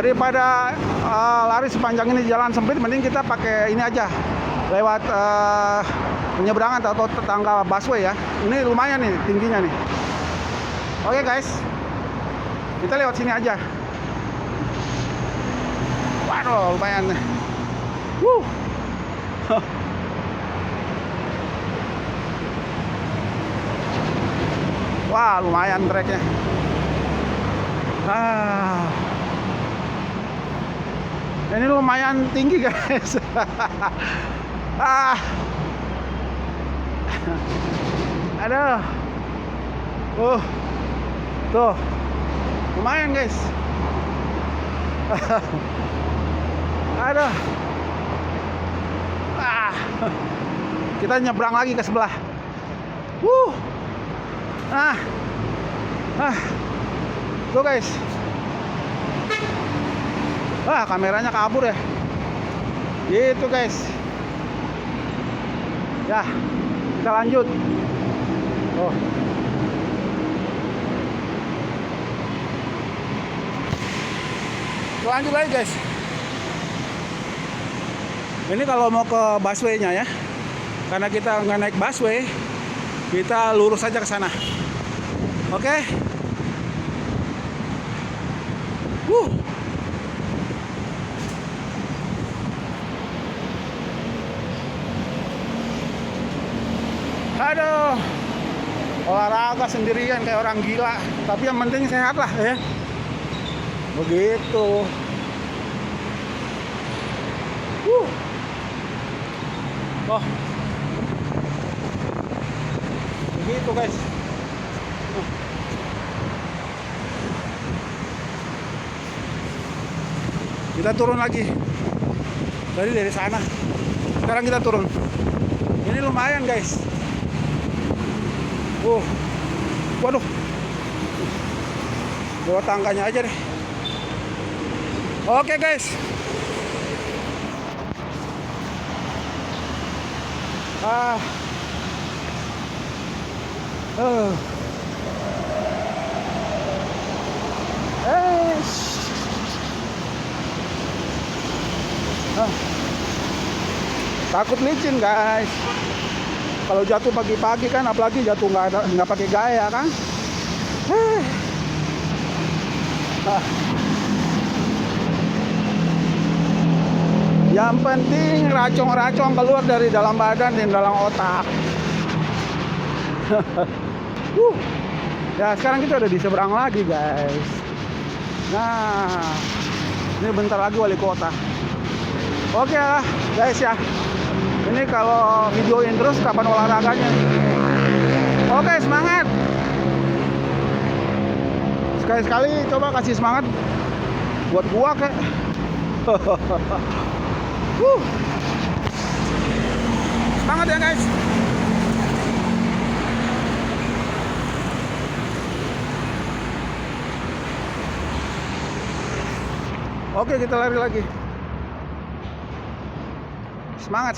Daripada lari sepanjang ini jalan sempit, mending kita pakai ini aja, lewat penyeberangan atau tangga busway ya. Ini lumayan nih tingginya nih. Oke guys, kita lewat sini aja. Waduh, lumayan nih. Wah, lumayan treknya. Ini lumayan tinggi guys. Aduh. Tuh. Lumayan guys. Aduh. Kita nyebrang lagi ke sebelah. Tuh guys. Kameranya kabur ya. Gitu guys. Ya, kita lanjut. Lanjut lagi guys. Ini kalau mau ke busway-nya ya. Karena kita nggak naik busway, kita lurus aja ke sana. Oke. Aduh, olahraga sendirian kayak orang gila. Tapi yang penting sehat lah ya. Begitu. Begitu guys. Kita turun lagi. Tadi dari sana. Sekarang kita turun. Ini lumayan guys. Waduh. Bawa tangganya aja deh. Oke guys. Takut licin guys. Kalau jatuh pagi-pagi kan, apalagi jatuh nggak pakai gaya kan. Yang penting racun-racun keluar dari dalam badan dan dalam otak. Ya sekarang kita udah di seberang lagi guys. Nah, ini bentar lagi wali kota. Oke lah guys ya. Ini kalau videoin terus kapan olahraganya. Oke, semangat. Sekali-sekali coba kasih semangat buat gua kek. Semangat ya guys. Oke, kita lari lagi. Semangat.